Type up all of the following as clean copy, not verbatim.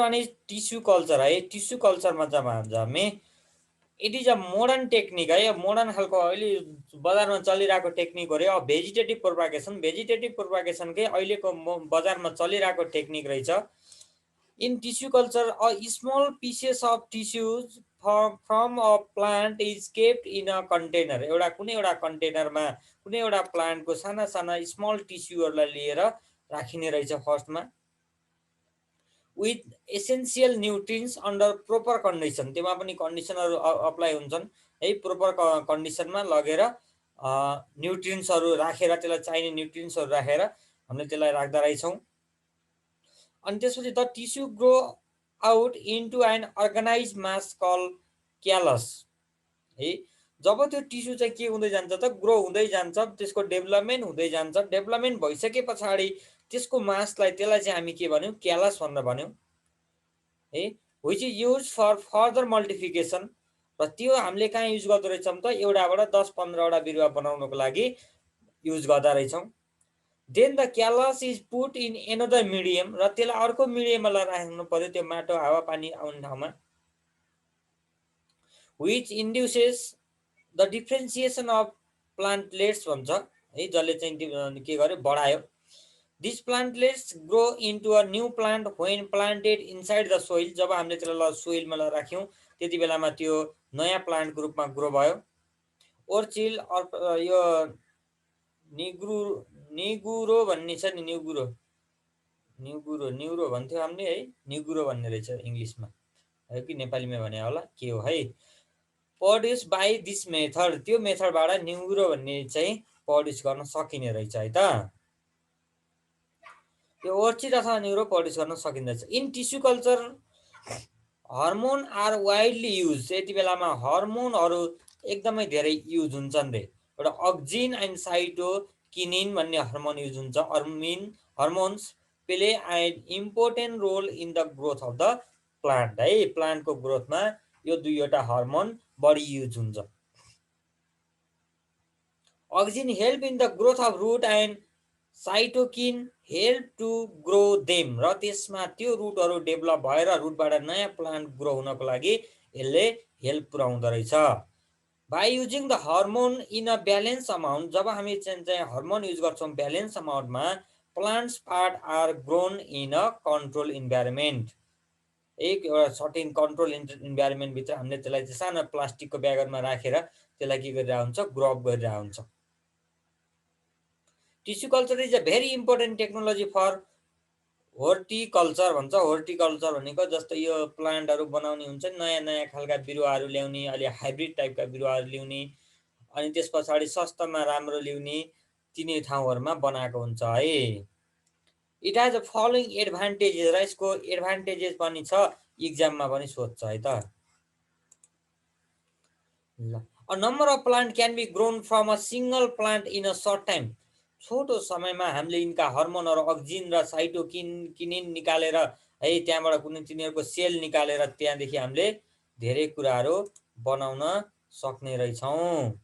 one is tissue culture है। Tissue कल्चरमा चाहिँ हामी it is a modern technique है, मोडर्न खालको अहिले बजारमा चलिरहेको टेक्निक हो रे। भेजिटेटिभ प्रोपागेसनकै अहिलेको बजारमा चलिरहेको टेक्निक रहेछ। In tissue culture a small pieces of tissues from a plant is kept in a container. कुनै एउटा कन्टेनरमा कुनै एउटा प्लान्टको साना साना स्मल टिस्युहरूलाई लिएर राखिने रहेछ फर्स्टमा, with essential nutrients under proper condition. त्यसमा पनि कन्डिसनहरू अप्लाई हुन्छन् है। प्रोपर कन्डिसनमा लगेर न्युट्रिन्सहरू राखेर, त्यसलाई चाहिने न्युट्रिन्सहरू राखेर हामीले त्यसलाई राख्दा रहेछौँ। अनि त्यसपछि the tissue grow out into an organise mass call callus है। जब त्यो टिस्यु चाहिँ के हुँदै जान्छ त, ग्रो हुँदै जान्छ, त्यसको डेभलपमेन्ट हुँदै जान्छ। डेभलपमेन्ट भइसके पछाडि त्यसको मासलाई, त्यसलाई चाहिँ हामी के भन्यौँ, क्यालस भनेर भन्यौँ है। Which is use for further multiplication. र त्यो हामीले कहाँ युज गर्दो रहेछौँ त, एउटाबाट 10-15वटा बिरुवा बनाउनको लागि युज गर्दा रहेछौँ। Then the callus is put in another medium. र त्यसलाई अर्को मिडियममा राख्नु पर्यो, त्यो माटो हावा पानी आउने ठाउँमा। Which induces the differentiation of plantlets भन्छ है, जसले चाहिँ के गर्यो, बढायो। This plantlets grow into a new plant when planted inside the soil. जब हामीले त्यसलाई सोइलमा राख्यौँ त्यति बेलामा त्यो नयाँ प्लान्टको रूपमा ग्रो भयो। ओर्चिल यो निगुरो भन्ने छ नि, न्युरो भन्थ्यो हामीले है, निगुरो भन्ने रहेछ इङ्ग्लिसमा है कि नेपालीमा भने होला के हो है। प्रड्युस बाई दिस मेथड, त्यो मेथडबाट न्युरो भन्ने चाहिँ प्रड्युस गर्न सकिने रहेछ है त। यो ओर्चिड अथवा न्युरो प्रड्युस गर्न सकिँदैछ। In tissue culture hormone are widely use. यति बेलामा हर्मोनहरू एकदमै धेरै युज हुन्छन् रे। एउटा अक्जिन एन्ड साइटोकिनिन भन्ने हर्मोन युज हुन्छ। Hormones play an important role in the growth of the plant है। प्लान्टको ग्रोथमा यो दुईवटा हर्मोन बढी युज हुन्छ। Auxin help in the growth of root and cytokine help to grow them. र त्यसमा त्यो रुटहरू डेभलप भएर रुटबाट नयाँ प्लान्ट ग्रो हुनको लागि यसले हेल्प पुऱ्याउँदो रहेछ। By using the hormone in a balance amount. जब हामी चाहिँ हर्मोन युज गर्छौँ ब्यालेन्स अमाउन्टमा, plants part are grown in a control environment. एक एउटा सर्टेन कन्ट्रोल इन्भाइरोमेन्टभित्र हामीले त्यसलाई चाहिँ सानो प्लास्टिकको ब्यागरमा राखेर त्यसलाई के गरिरहेको हुन्छ, ग्रो अप गरिरहेको हुन्छ। Tissue culture is a very important technology for horticulture भन्छ। होर्टिकल्चर भनेको जस्तो यो प्लान्टहरू बनाउने हुन्छ, नयाँ नयाँ खालका बिरुवाहरू ल्याउने, अलि हाइब्रिड टाइपका बिरुवाहरू ल्याउने, अनि त्यस पछाडि सस्तोमा राम्रो ल्याउने, तिनी ठाउँहरूमा बनाएको हुन्छ है। It has a following advantages. र यसको एडभान्टेजेस पनि छ, इक्जाममा पनि सोध्छ है त। A number of plant can be grown from a single plant in a short time. छोटो समयमा हामीले यिनका हर्मोनहरू अक्जिन र साइटोकिनिन निकालेर है, त्यहाँबाट कुनै तिनीहरूको सेल निकालेर त्यहाँदेखि हामीले धेरै कुराहरू बनाउन सक्ने रहेछौँ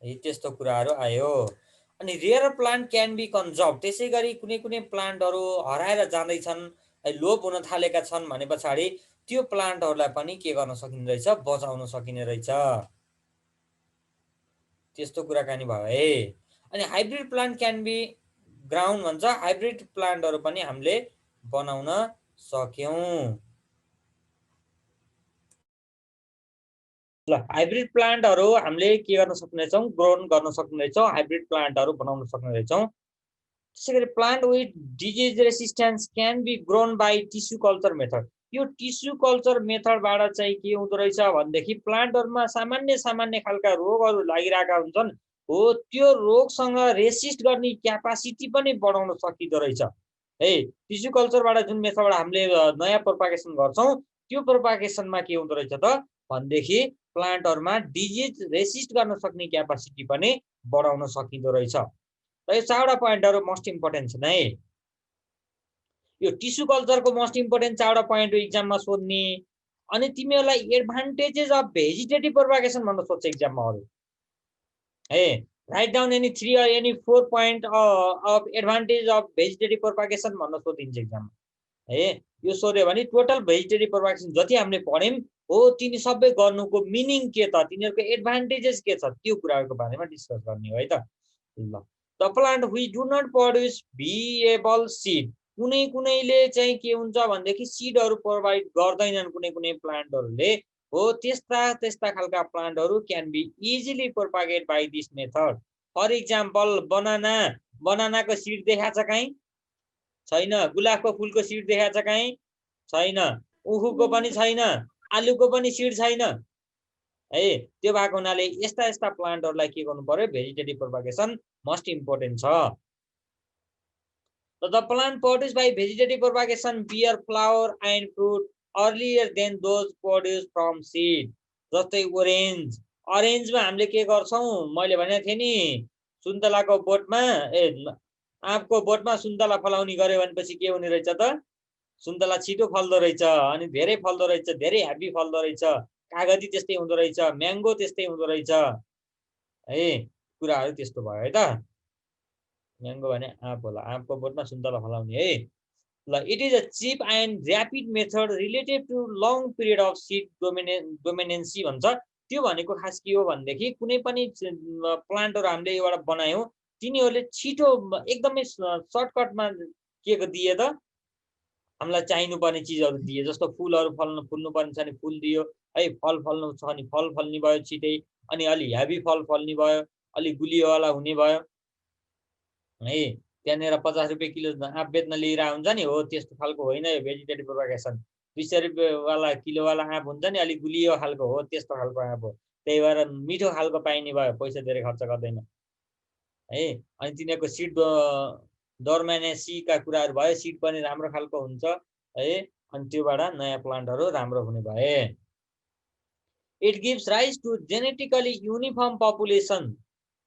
है। त्यस्तो कुराहरू आयो। अनि rare plant can be conserve. त्यसै गरी कुनै कुनै प्लान्टहरू हराएर जाँदैछन्, लोप हुन थालेका छन् भने पछाडि त्यो प्लान्टहरूलाई पनि के गर्न सकिने रहेछ, बचाउन सकिने रहेछ। त्यस्तो कुराकानी भयो है। अनि hybrid plant can be ground भन्छ। हाइब्रिड प्लान्टहरू पनि हामीले बनाउन सक्यौँ। ल, हाइब्रिड प्लान्टहरू हामीले के गर्न सक्ने रहेछौँ, ग्रोन गर्न सक्ने रहेछौँ, हाइब्रिड प्लान्टहरू बनाउन सक्ने रहेछौँ। त्यसै गरी plant with disease resistance can be grown by tissue culture method. यो टिस्यु कल्चर मेथडबाट चाहिँ के हुँदो रहेछ भनेदेखि प्लान्टहरूमा सामान्य सामान्य खालका रोगहरू लागिरहेका हुन्छन्, हो त्यो रोगसँग रेसिस्ट गर्ने क्यापासिटी पनि बढाउन सकिँदो रहेछ है। टिस्यु कल्चरबाट जुन मेथडबाट हामीले नयाँ प्रोपागेसन गर्छौँ, त्यो प्रोपागेसनमा के हुँदो रहेछ त भनेदेखि प्लान्टहरूमा डिजिज रेसिस्ट गर्न सक्ने क्यापासिटी पनि बढाउन सकिँदो रहेछ। र यो चारवटा पोइन्टहरू मोस्ट इम्पोर्टेन्ट छन् है। यो टिस्यु कल्चरको मोस्ट इम्पोर्टेन्ट चारवटा पोइन्ट इक्जाममा सोध्ने। अनि तिमीहरूलाई एडभान्टेजेस अफ भेजिटेटिभ प्रोपागेसन भनेर सोध्छ इक्जाममा अरू है। Write down any 3 or any 4 point of advantage of vegetative propagation भनेर सोधिन्छ इक्जाममा। है यो सोध्यो भने टोटल भेजिटेटिभ प्रोपागेसन जति हामीले पढ्यौं हो तिनी सबै गर्नुको मिनिङ के त तिनीहरुको एडभान्टेजेस के छ त्यो कुराहरुको बारेमा डिस्कस गर्ने हो है त ल the plant which do not produce viable seed कुनै कुनैले चाहिँ के हुन्छ भन्देखि सीडहरु प्रोवाइड गर्दैनन् कुनै कुनै प्लान्टहरुले हो त्यस्ता त्यस्ता खालका प्लान्टहरु can be easily propagate by this method for example banana बनानाको सीड देखाछ कहीं छैन गुलाबको फूलको सीड देखाछ कहीं छैन उखुको पनि छैन आलुको पनि सीड छैन है त्यो भएको हुनाले यस्ता यस्ता प्लान्टहरुलाई के गर्नु पर्यो भेजिटेटिभ प्रोपागेसन मोस्ट इम्पोर्टेन्ट छ The plant produced by vegetative propagation bear flower and fruit earlier than those produced from seed. जस्तै orange orange मा हामीले के गर्छौं मैले भनेको थिए नि सुन्तलाको बोटमा आँपको बोटमा सुन्तला फलाउने गर्यो भनेपछि के हुने रहेछ त सुन्तला छिटो फल्दो रहेछ अनि धेरै फल्दो रहेछ धेरै ह्यापी फल्दो रहेछ कागती त्यस्तै हुँदो रहेछ म्याङ्गो त्यस्तै हुँदो रहेछ है कुराहरु त्यस्तो भयो है त म्याङ्गो भने आँप होला आँपको बोटमा सुन्तला फलाउने है ल it is a cheap and rapid method related to long period of seed dormancy भन्छ त्यो भनेको खास के हो भन्देखि कुनै पनि प्लान्टहरु हामीले एउटा बनायौं तिनीहरुले छिटो एकदमै सर्टकटमा के दिए त हामीलाई चाहिनु पर्ने चीजहरु दिए जस्तो फूलहरु फल्नु पर्ने छ नि फूल दियो है फल फल्नु छ नि फल फल्ने भयो छिटै अनि अलि हेभी फल फल्ने भयो अलि गुलियोवाला हुने भयो है त्यहाँनेर 50 रुपैयाँ किलो आँप बेच्न लिएर हुन्छ नि हो त्यस्तो खालको होइन यो भेजिटेटिभ प्रोपागेसन 200 रुपैयाँ वाला किलो वाला आँप हुन्छ नि अलि गुलियो खालको हो त्यस्तो खालको आँप हो त्यही भएर मिठो खालको पाइने भयो पैसा धेरै खर्च गर्दैन है अनि तिनीहरुको सीड डोर्मेनेसीका कुराहरु भयो सीड पनि राम्रो खालको हुन्छ है अनि त्योबाट नयाँ प्लान्टहरु राम्रो हुने भए it gives rise to genetically uniform population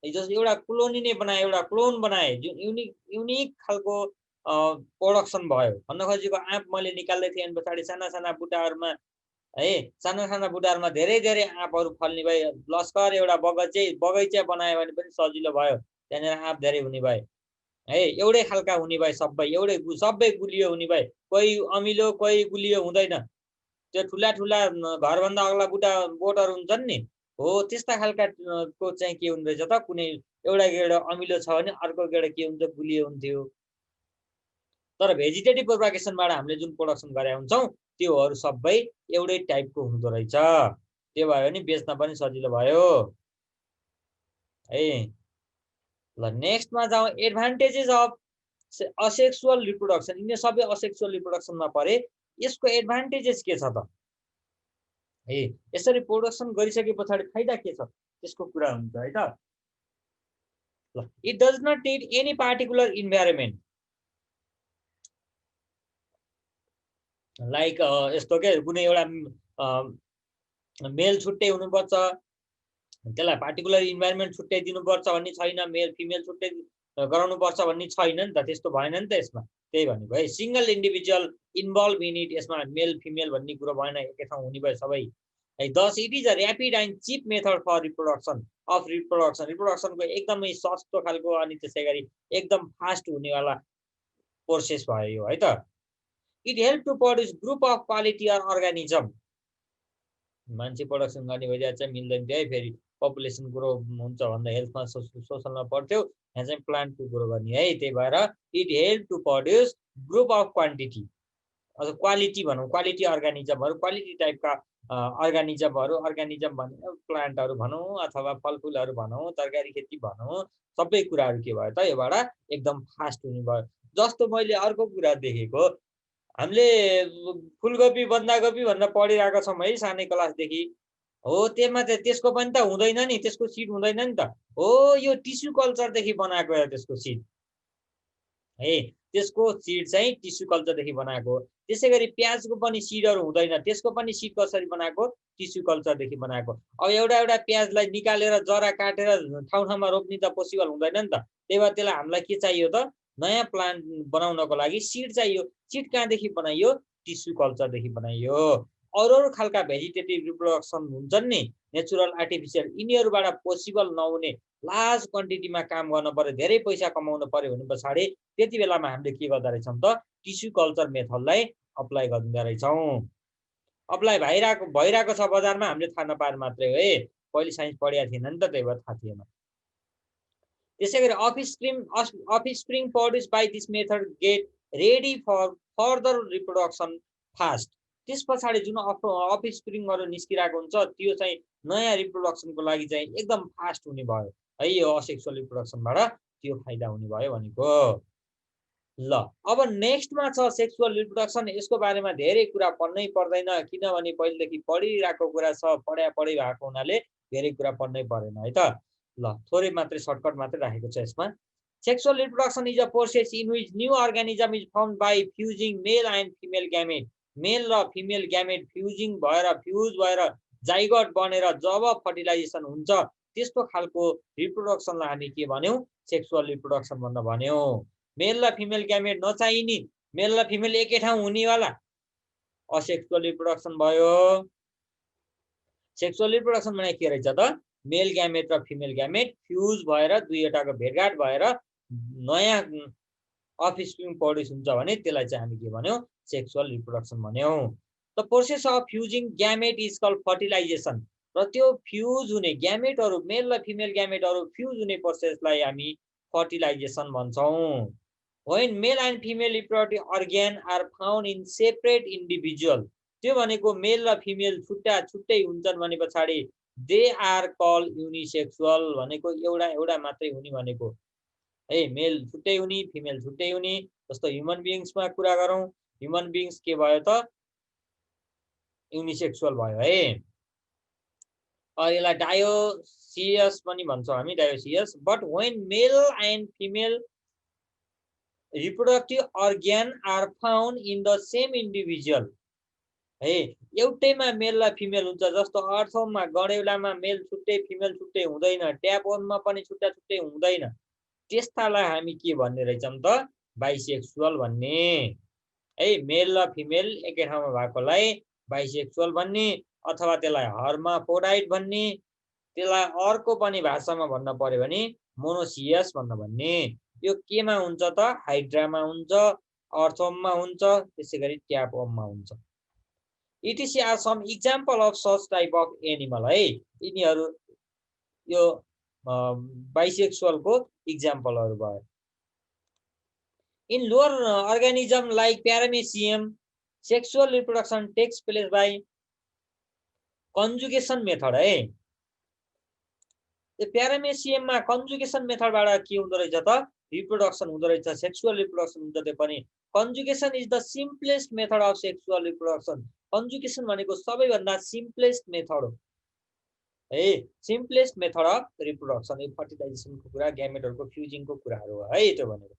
जस्तो एउटा कोलोनी नै बनाए एउटा क्लोन बनाए जुन युनिक खालको प्रोडक्सन भयो भन्न खोजेको आँप मैले निकाल्दै थिएँ अनि पछाडी साना साना बुटाहरुमा है साना साना बुटाहरुमा धेरै धेरै आँपहरु फल्ने भए लस्कर एउटा बगैँचा बनायो भने पनि सजिलो भयो त्यहाँनेर आँप धेरै हुने भए है एउटै खालका हुने भए सबै गुलियो हुने भए कोही अमिलो कोही गुलियो हुँदैन त्यो ठुला ठुला घरभन्दा अग्ला बोटहरु हुन्छन् नि हो त्यस्ता खालका को चाहिँ के हुँदै छ त कुनै एउटा गेडा अमिलो छ भने अर्को गेडा के हुन्छ गुलियो हुन्थ्यो तर भेजिटेटिभ प्रोपागेसनबाट हामीले जुन प्रोडक्सन गरे हुन्छौं त्योहरु सबै एउटै टाइपको हुँदो रहेछ त्यो भयो भने बेच्न पनि सजिलो भयो है ल नेक्स्टमा जाउँ एडभान्टेजेस अफ असेक्सुअल रिप्रोडक्सन यिनी सबै असेक्सुअल रिप्रोडक्सनमा परे यसको एडभान्टेजेस के छ त है यसरी प्रोडक्सन गरिसके पछाडी फाइदा के छ त्यसको कुरा हुन्छ है त ल it does not need any particular environment like यस्तो के कुनै एउटा मेल छुट्टै हुनुपर्छ त्यसलाई पार्टिकुलर इन्भाइरोमेन्ट छुट्टै दिनुपर्छ भन्ने छैन मेल फिमेल छुट्टै गराउनु पर्छ भन्ने छैन नि त त्यस्तो भएन नि त यसमा त्यही भनेको है single individual involve in it यसमा मेल फिमेल भन्ने कुरा भएन एकै ठाउँ हुने भयो सबै है thus it is a rapid and cheap method for reproduction रिप्रोडक्सनको एकदमै सस्तो खालको अनि त्यसै गरी एकदम फास्ट हुनेवाला प्रोसेस भयो यो है त it help to produce group of quality organism मान्छे प्रोडक्सन गर्ने भइदिया चाहिँ मिल्दैन थियो है फेरि पपुलेसन ग्रो हुन्छ भन्दा हेल्थमा सोसलमा पर्थ्यो यहाँ चाहिँ प्लान्टको ग्रो गर्ने है त्यही भएर it help to produce group of quantity अथवा क्वालिटी भनौँ क्वालिटी अर्गानिजमहरु क्वालिटी टाइपका अर्गानिजम भने प्लान्टहरु भनौँ अथवा फलफुलहरु भनौँ तरकारी खेती भनौँ सबै कुराहरु के भयो त योबाट एकदम फास्ट हुने भयो जस्तो मैले अर्को कुरा देखेको हामीले फुलकोपी बन्दाकोपी भनेर पढिरहेको छौं है सानै क्लासदेखि हो त्यसको पनि त हुँदैन नि त्यसको सीड हुँदैन नि त हो यो टिस्यु कल्चरदेखि बनाएको हो त्यसको सीड है त्यसको सीड चाहिँ टिस्यु कल्चरदेखि बनाएको त्यसैगरी प्याजको पनि सीडहरु हुँदैन त्यसको पनि सीड कसरी बनाएको टिस्यु कल्चरदेखि बनाएको अब एउटा प्याजलाई निकालेर जरा काटेर ठाउँ ठाउँमा रोप्ने त पोसिबल हुँदैन नि त त्यही भएर त्यसलाई हामीलाई के चाहियो त नयाँ प्लान्ट बनाउनको लागि सीड चाहियो सीड कहाँदेखि बनाइयो टिस्यु कल्चरदेखि बनाइयो अरू खालका भेजिटेटिभ रिप्रोडक्सन हुन्छन् नि, नेचुरल आर्टिफिसियल, यिनीहरूबाट पोसिबल नहुने लार्ज क्वान्टिटीमा काम गर्न पर्यो, धेरै पैसा कमाउनु पर्यो भने पछाडि त्यति बेलामा हामीले के गर्दा रहेछौँ त टिस्यु कल्चर मेथडलाई अप्लाई गर्दा रहेछौँ। अप्लाई भइरहेको छ बजारमा, हामीले थाहा नपाएर मात्रै हो है, पहिले साइन्स पढेको थिएन नि त, त्यही भएर थाहा थिएन। त्यसै गरी offspring produce by this method get ready for further reproduction fast. त्यस पछाडि जुन अफस्प्रिङहरू निस्किरहेको हुन्छ त्यो चाहिँ नयाँ रिप्रोडक्सनको लागि चाहिँ एकदम फास्ट हुने भयो है, यो असेक्सुअल रिप्रोडक्सनबाट त्यो फाइदा हुने भयो भनेको। ल अब नेक्स्टमा छ सेक्सुअल रिप्रोडक्सन। यसको बारेमा धेरै कुरा पढ्नै पर्दैन, किनभने पहिलेदेखि पढिरहेको कुरा छ, पढि भएको हुनाले धेरै कुरा पढ्नै परेन है त। ल थोरै मात्रै सर्टकट मात्रै राखेको छ यसमा। Sexual reproduction is a process in which new organism is formed by fusing male and female gamete. Male र फिमेल ग्यामेट फ्युज भएर जाइगोट बनेर जब फर्टिलाइजेसन हुन्छ त्यस्तो खालको रिप्रोडक्सनलाई हामी के भन्यौँ, सेक्सुअल रिप्रोडक्सन भनेर भन्यौँ। मेल र फिमेल ग्यामेट नचाहिने, मेल र फिमेल एकै ठाउँ हुनेवाला असेक्सुअल रिप्रोडक्सन भयो। सेक्सुअल रिप्रोडक्सन भने के रहेछ त, मेल ग्यामेट र फिमेल ग्यामेट फ्युज भएर दुईवटाको भेटघाट भएर नयाँ अफस्प्रिङ प्रोड्युस हुन्छ भने त्यसलाई चाहिँ हामी के भन्यौँ, सेक्सुअल रिप्रोडक्सन भन्यौँ। The process of fusing gamete is called fertilisation. र त्यो फ्युज हुने ग्यामेटहरू, मेल र फिमेल ग्यामेटहरू फ्युज हुने प्रोसेसलाई हामी फर्टिलाइजेसन भन्छौँ। When male and female reproductive organ are found in separate individual, त्यो भनेको मेल र फिमेल छुट्टै हुन्छन् भने पछाडि दे आर कल युनिसेक्सुअल भनेको एउटा मात्रै हुने भनेको है, मेल छुट्टै हुने फिमेल छुट्टै हुने। जस्तो ह्युमन बिइङ्समा कुरा गरौँ, ह्युमन बिइङ्स के भयो त, युनिसेक्सुअल भयो है। यसलाई डायोसियस पनि भन्छौँ हामी, dioecious. But when mail and female reproductive organ are found in the same individual है, एउटैमा मेल र फिमेल हुन्छ। जस्तो अर्थमा गडेउलामा मेल छुट्टै फिमेल छुट्टै हुँदैन, ट्यापमा पनि छुट्टै हुँदैन, त्यस्तालाई हामी के भन्ने रहेछौँ त, बाइसेक्सुअल भन्ने है। मेल र फिमेल एकै ठाउँमा भएकोलाई बाइसेक्सुअल भन्ने, अथवा त्यसलाई हर्माफ्रोडाइट भन्ने, त्यसलाई अर्को पनि भाषामा भन्न पर्यो भने मोनोसियस भन्ने। यो केमा हुन्छ त, हाइड्रामा हुन्छ, अर्थोममा हुन्छ, त्यसै गरी ट्यापमा हुन्छ। Etc are some example of such type of animal है, यिनीहरू यो बाइसेक्सुअलको इक्जाम्पलहरू भयो। In lower organism like paramecium sexual reproduction takes place by conjugation method है। प्यारामेसियममा कन्जुगेसन मेथडबाट के हुँदो रहेछ त, रिप्रोडक्सन हुँदो रहेछ, सेक्सुअल रिप्रोडक्सन हुन्छ। त्यो पनि conjugation is the simplest method of sexual reproduction. Conjugation भनेको सबैभन्दा सिम्पलेस्ट मेथड हो है, सिम्पलेस्ट मेथड अफ रिप्रोडक्सन। यो फर्टिलाइजेसनको कुरा, ग्यामेटहरूको फ्युजिङको कुराहरू हो है। त्यो भनेको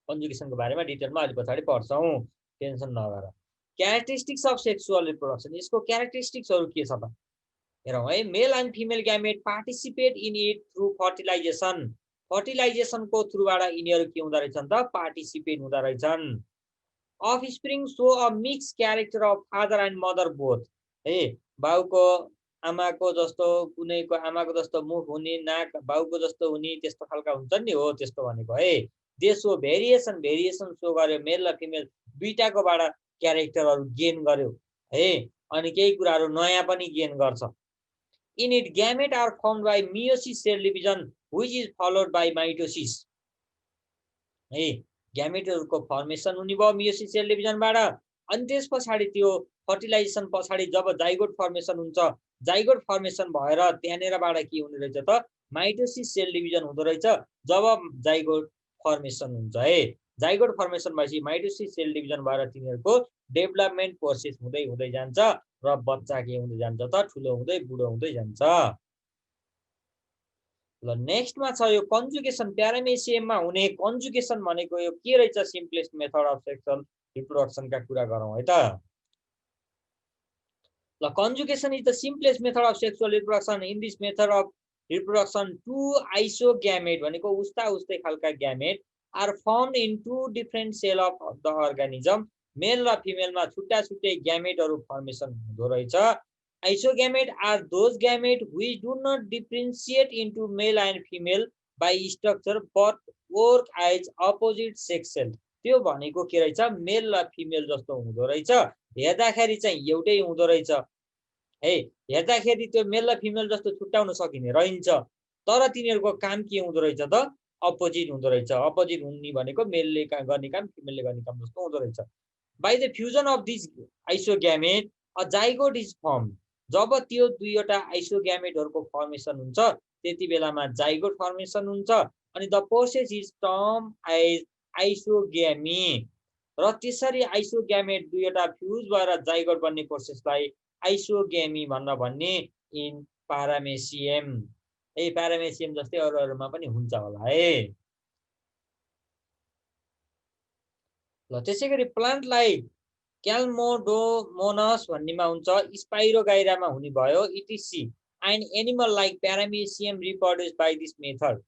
कन्जुगेसनको बारेमा डिटेलमा अलि पछाडि पढ्छौँ, टेन्सन नगर। क्यारेक्टरिस्टिक्स अफ सेक्सुअल रिप्रोडक्सन, यसको क्यारेक्टरिस्टिक्सहरू के छ त हेरौँ है। Male and female gamete participate in it through fertilization. फर्टिलाइजेसनको थ्रुबाट यिनीहरू के हुँदो रहेछन् त, पार्टिसिपेट हुँदो रहेछन्। Offspring so a mix character of father and mother both है, बाउको आमाको जस्तो, कुनैको आमाको जस्तो मुख हुने, नाक बाउको जस्तो हुने, त्यस्तो खालका हुन्छन् नि, हो त्यस्तो भनेको है। दे सो भेरिएसन सो गर्यो, मेल र फिमेल दुईटाकोबाट क्यारेक्टरहरू गेन गर्यो है, अनि केही कुराहरू नयाँ पनि गेन गर्छ। In it gamete are formed by meiosis cell division which is followed by mitosis है। ग्यामेटहरूको फर्मेसन हुने भयो मियोसिस सेल डिभिजनबाट, अनि त्यस पछाडि त्यो फर्टिलाइजेसन पछाडि जब जाइगोट फर्मेसन हुन्छ, जाइगोट फर्मेसन भएर त्यहाँनिरबाट के हुने रहेछ त, माइटोसिस सेल डिभिजन हुँदो रहेछ। जब जाइगोट फर्मेसन हुन्छ है, जाइगोट फर्मेसन भएपछि माइटोसिस सेल डिभिजन भएर तिनीहरूको डेभलपमेन्ट प्रोसेस हुँदै हुँदै जान्छ र बच्चा के हुँदै जान्छ त, ठुलो हुँदै बुढो हुँदै जान्छ। ल नेक्स्टमा छ यो कन्जुगेसन। प्यारामेसियममा हुने कन्जुगेसन भनेको यो के रहेछ, सिम्पलेस्ट मेथड अफ सेक्सुअल रिप्रोडक्सनका कुरा गरौँ है त। ल conjugation is the simplest method of sexual reproduction. In this method of reproduction two isogamete भनेको उस्तै खालका gamete are formed in two different cell of the organism male र फिमेलमा छुट्टा छुट्टै ग्यामेटहरु फर्मेसन हुँदो रहेछ। Isogamete are those gamete which do not differentiate into male and female by structure but work as opposite sex sale. त्यो भनेको के रहेछ, मेल र फिमेल जस्तो हुँदो रहेछ, हेर्दाखेरि चाहिँ एउटै हुँदो रहेछ है। हेर्दाखेरि त्यो मेल र फिमेल जस्तो छुट्याउन सकिने रहन्छ, तर तिनीहरूको काम के हुँदो रहेछ त, अपोजिट हुँदो रहेछ। अपोजिट हुने भनेको मेलले गर्ने काम फिमेलले गर्ने काम जस्तो हुँदो रहेछ। By the fusion of this isogamete a zygote is form. जब त्यो दुईवटा आइसोग्यामेटहरुको फर्मेसन हुन्छ त्यति बेलामा जाइगोट फर्मेसन हुन्छ, अनि the process is term as isogamy. र त्यसरी आइसोग्यामेट दुईवटा फ्युज भएर जाइगोट बन्ने प्रोसेसलाई आइसोग्यामी भन्ने इन प्यारामेसियम। ए प्यारामेसियम जस्तै अरूमा पनि हुन्छ होला है। ल त्यसैगरी प्लान्टलाई क्याल्मोडोमोनस भन्नेमा हुन्छ, स्पाइरोगाइरामा हुने भयो etc. And animal like paramecium reproduce by this method.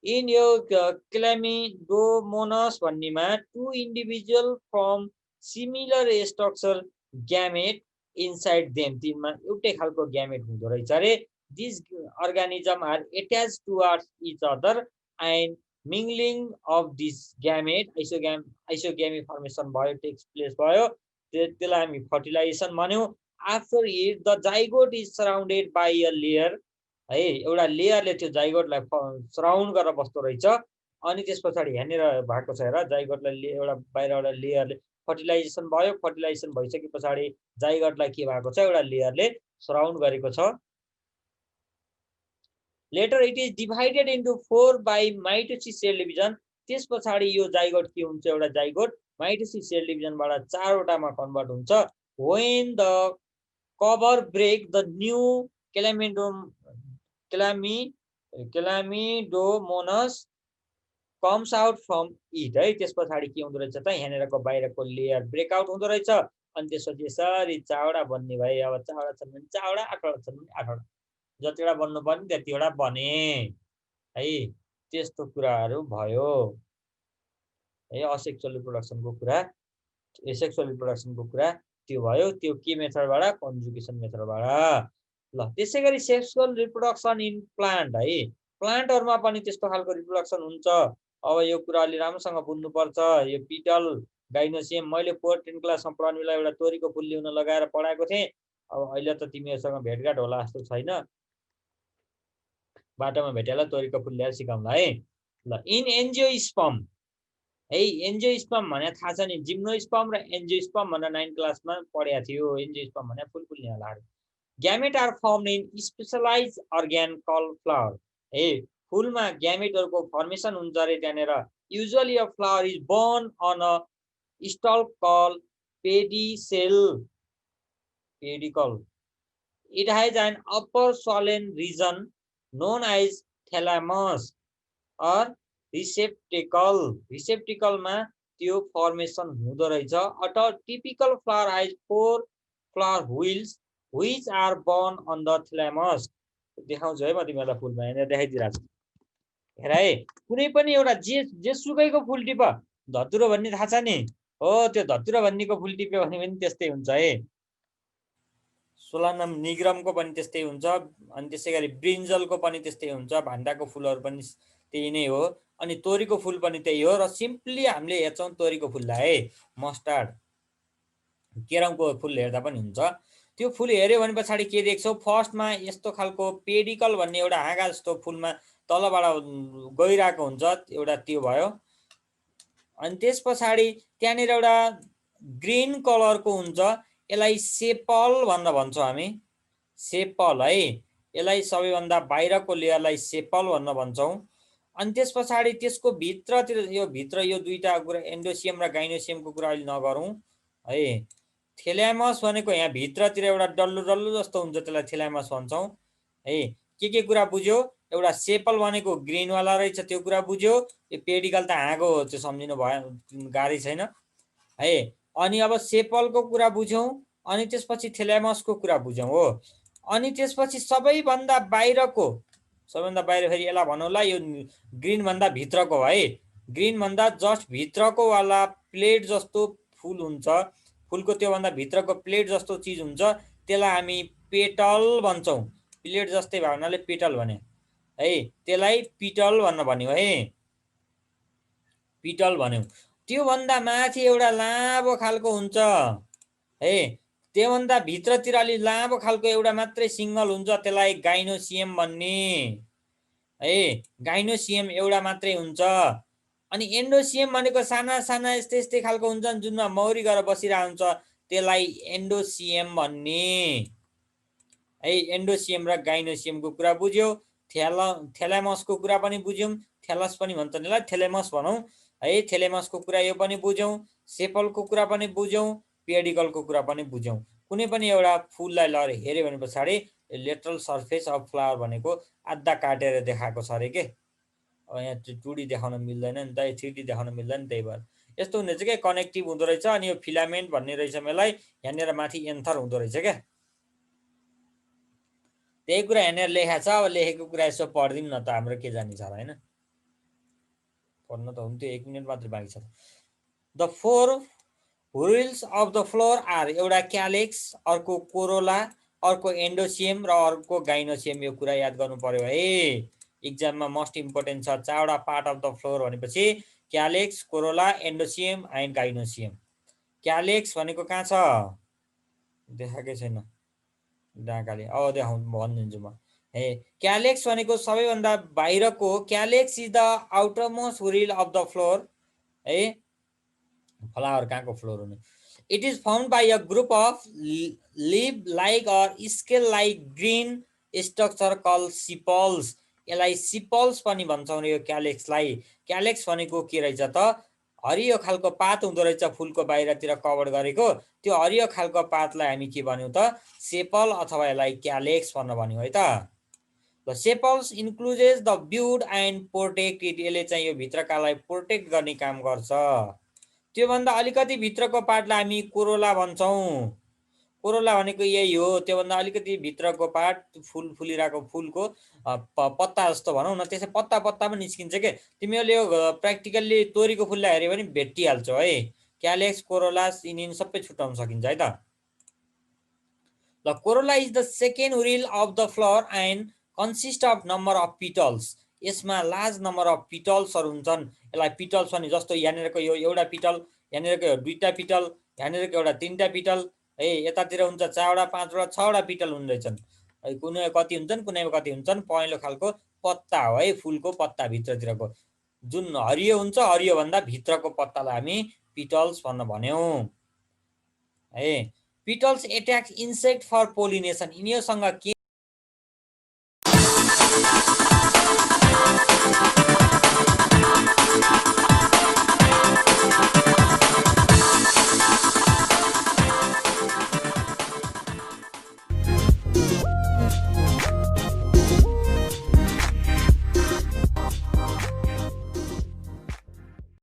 In यो क्ल्यामिडोमोनस भन्नेमा two individual from similar structure gamete inside them. तिनमा एउटै खालको ग्यामेट हुँदो रहेछ अरे। This organism are attach towards each other and mingling of this gamete isogamy formation भयो, takes place भयो, त्यसलाई हामी फर्टिलाइजेसन भन्यौं। After it the zygote is surrounded by a layer है, एउटा लेयरले त्यो जाइगोटलाई सराउन्ड गरेर बस्दो रहेछ। अनि त्यस पछाडि यहाँनिर भएको छ हेर, जाइगोटलाई एउटा बाहिरबाट लेयरले फर्टिलाइजेसन भयो, फर्टिलाइजेसन भइसके पछाडि जाइगोटलाई के भएको छ, एउटा लेयरले सराउन्ड गरेको छ। Later it is divided into 4 by mitosis cell division. त्यस पछाडि यो जाइगोट के हुन्छ, एउटा जाइगोट माइटोसिस सेल डिभिजनबाट 4 वटामा कन्भर्ट हुन्छ। When the cover break the new chlamydomonas comes out from it है। त्यस पछाडि के हुँदो रहेछ त, यहाँनिरको बाहिरको लेयर ब्रेकआउट हुँदो रहेछ, अनि त्यसपछि यसरी चावडा बन्ने भए। अब चावडा छन् भने चावडा, आठवटा छन् भने आठवटा, जतिवटा बन्नु पर्ने त्यतिवटा बने है। त्यस्तो कुराहरू भयो है। असेक्सुअल रिप्रोडक्सनको कुरा, सेक्सुअल रिप्रोडक्सनको कुरा त्यो भयो। त्यो के मेथडबाट, कन्जुगेसन मेथडबाट। ल त्यसैगरी सेक्सुअल रिप्रोडक्सन इन प्लान्ट है, प्लान्टहरुमा पनि त्यस्तो खालको रिप्रोडक्सन हुन्छ। अब यो कुरा अलि राम्रोसँग बुझ्नुपर्छ। यो पिटल गाइनोसियम मैले 4-10 क्लासमा पढाउने बेला एउटा तोरीको फुल ल्याउन लगाएर पढाएको थिएँ। अब अहिले त तिमीहरुसँग भेटघाट होला जस्तो छैन, बाटोमा भेटेला तोरीको फुल ल्याएर सिकाउँला है। ल इन एन्जियोस्पर्म है, एन्जियोस्पर्म भने थाहा छ नि, जिम्नोस्पर्म र एन्जियोस्पर्म भनेर 9 क्लासमा पढेको थियो। एन्जियोस्पर्म भने फुल फुल्ने होला। Gamete are formed in specialize organ call flower है। फुलमा ग्यामेटहरुको फर्मेसन हुन्छ रे त्यहाँनेर। Usually a flower is born on a stalk call pedicel, pedicel. It has an upper swollen region known as thalamus or receptacle. रिसेप्टिकलमा त्यो formation हुँदो रहेछ। A typical flower has 4 flower wheels which are born on the thalamus। देखाउँछु है म तिमीलाई फुलमा, यहाँ देखाइदिरहेको छु हेर है। कुनै पनि एउटा जेसुकैको फुल टिप, धतुरो भन्ने थाहा छ नि, हो त्यो धतुरो भन्नेको फुल टिप्यो भने पनि त्यस्तै हुन्छ है। सोलानम निग्रमको पनि त्यस्तै हुन्छ, अनि त्यसैगरी ब्रिन्जलको पनि त्यस्तै हुन्छ, भान्डाको फुलहरु पनि त्यही नै हो, अनि तोरीको फुल पनि त्यही हो। र सिम्पली हामीले हेर्छौं तोरीको फुललाई है, मस्टर्ड केराउको फुल हेर्दा पनि हुन्छ। त्यो फुल हेर्यो भने पछाडि के देख्छौ, फर्स्टमा यस्तो खालको पेडिकल भन्ने एउटा हाँगा जस्तो फुलमा तलबाट गइरहेको हुन्छ, एउटा त्यो भयो। अनि त्यस पछाडि त्यहाँनिर एउटा ग्रीन कलरको हुन्छ, यसलाई सेपल भनेर भन्छौँ हामी, सेपल है। यसलाई सबैभन्दा बाहिरको लेयरलाई सेपल भनेर भन्छौँ। अनि त्यस पछाडि त्यसको भित्रतिर यो भित्र यो दुईटा कुरा एन्डोसियम र गाइनोसियमको कुरा अहिले नगरौँ है। थेलामस भनेको यहाँ भित्रतिर एउटा डल्लो डल्लो जस्तो हुन्छ, त्यसलाई थेलामस भन्छौँ है। के कुरा बुझ्यो, एउटा सेपल भनेको ग्रीन वाला रहेछ त्यो कुरा बुझ्यो। यो पेडिकल त हाँगो हो, त्यो सम्झिनु भयो, गाह्रै छैन है। अनि अब सेपलको कुरा बुझ्यौँ, अनि त्यसपछि थेलामसको कुरा बुझ्यौँ हो। अनि त्यसपछि सबैभन्दा बाहिरको, सबैभन्दा बाहिर फेरि यसलाई भनौँला यो ग्रीन भन्दा भित्रको है, ग्रीन भन्दा जस्ट भित्रको वाला प्लेट जस्तो फुल हुन्छ, फुलको त्योभन्दा भित्रको प्लेट जस्तो चिज हुन्छ, त्यसलाई हामी पेटल भन्छौँ। प्लेट जस्तै भयो हुनाले पेटल भने है, त्यसलाई पिटल भन्न भन्यो है, पिटल भन्यो। त्योभन्दा माथि एउटा लामो खालको हुन्छ है, त्योभन्दा भित्रतिर अलि लामो खालको एउटा मात्रै सिङ्गल हुन्छ, त्यसलाई गाइनोसियम भन्ने है, गाइनोसियम एउटा मात्रै हुन्छ। अनि एन्डोसियम भनेको साना साना यस्तै यस्तै खालको हुन्छन्, जुनमा मौरी गरेर बसिरहेको हुन्छ, त्यसलाई एन्डोसियम भन्ने है। एन्डोसियम र गाइनोसियमको कुरा बुझ्यो। थ्यालामसको कुरा पनि बुझ्यौँ, थ्यालस पनि भन्छन् यसलाई, थ्यालेमस भनौँ है। थ्यालेमसको कुरा यो पनि बुझ्यौँ, सेपलको कुरा पनि बुझ्यौँ, पेडिकलको कुरा पनि बुझ्यौँ। कुनै पनि एउटा फुललाई लगेर हेऱ्यो भने पछाडि लेटरल सर्फेस अफ फ्लावर भनेको आधा काटेर देखाएको छ अरे के। अब यहाँ 2D देखाउन मिल्दैन नि त, 3D देखाउन मिल्दैन, त्यही भएर यस्तो हुँदो रहेछ क्या, कनेक्टिभ हुँदो रहेछ। अनि यो फिलामेन्ट भन्ने रहेछ यसलाई, यहाँनिर माथि एन्थर हुँदो रहेछ क्या। त्यही कुरा यहाँनिर लेखाएको छ। अब लेखेको कुरा यसो पढिदिउँ न त, हाम्रो के जाने छ र होइन, पढ्न त हुन्थ्यो, 1 मिनट मात्रै बाँकी छ। The 4 whorls of the flower are, एउटा क्यालेक्स, अर्को कोरोला, अर्को एन्डोसियम र अर्को गाइनोसियम। यो कुरा याद गर्नु पर्यो है, इक्जाममा मोस्ट इम्पोर्टेन्ट छ। 4वटा पार्ट अफ द फ्लोर भनेपछि क्यालेक्स, कोरोला, एन्डोसियम एन्ड गाइनोसियम। क्यालेक्स भनेको कहाँ छ, देखाएकै छैन डाँकाले, अब देखाउँ भनिदिन्छु म है। क्यालेक्स भनेको सबैभन्दा बाहिरको, calyx is the outermost wheel of the flower है। फ्लावर कहाँको फ्लोर हुने। It is found by a group of leaf like or scale like green structure call sepals. यसलाई सिपल्स पनि भन्छौँ यो क्यालेक्सलाई। क्यालेक्स भनेको के रहेछ त, हरियो खालको पात हुँदो रहेछ फुलको बाहिरतिर कभर गरेको, त्यो हरियो खालको पातलाई हामी के भन्यौँ त, सेपल अथवा यसलाई क्यालेक्स भन्न भन्यौँ है त। The sepals encloses the bud and protect it, यसले चाहिँ यो भित्रकालाई प्रोटेक्ट गर्ने काम गर्छ। त्योभन्दा अलिकति भित्रको पार्टलाई हामी कोरोला भन्छौँ। कोरोला भनेको यही हो, त्योभन्दा अलिकति भित्रको पार्ट, फुल फुलिरहेको फुलको पत्ता जस्तो भनौँ न, त्यसै पत्ता पत्ता पनि निस्किन्छ के। तिमीहरूले यो प्र्याक्टिकल्ली तोरीको फुललाई हेऱ्यो भने भेटिहाल्छौ है। क्यालेक्स, कोरोला, यिनी सबै छुट्याउन सकिन्छ है त। The corolla is the second wheel of the flower and consist of number of petals. यसमा लार्ज नम्बर अफ पिटल्सहरू हुन्छन्। यसलाई पिटल्स भने जस्तो यहाँनिरको यो एउटा पिटल, यहाँनिरको यो 2टा पिटल, यहाँनिरको एउटा 3टा पिटल है, यतातिर हुन्छ 4वटा, 5वटा, 6वटा पिटल हुने रहेछन्। कुनै कति हुन्छन्, कुनैमा कति हुन्छन्। पहेँलो खालको पत्ता हो है, फुलको पत्ता भित्रतिरको जुन हरियो हुन्छ, हरियो भन्दा भित्रको पत्तालाई हामी पिटल्स भन्न भन्यौँ है। पिटल्स एट्याक्स इन्सेक्ट फर पोलिनेसन, यिनीहरूसँग के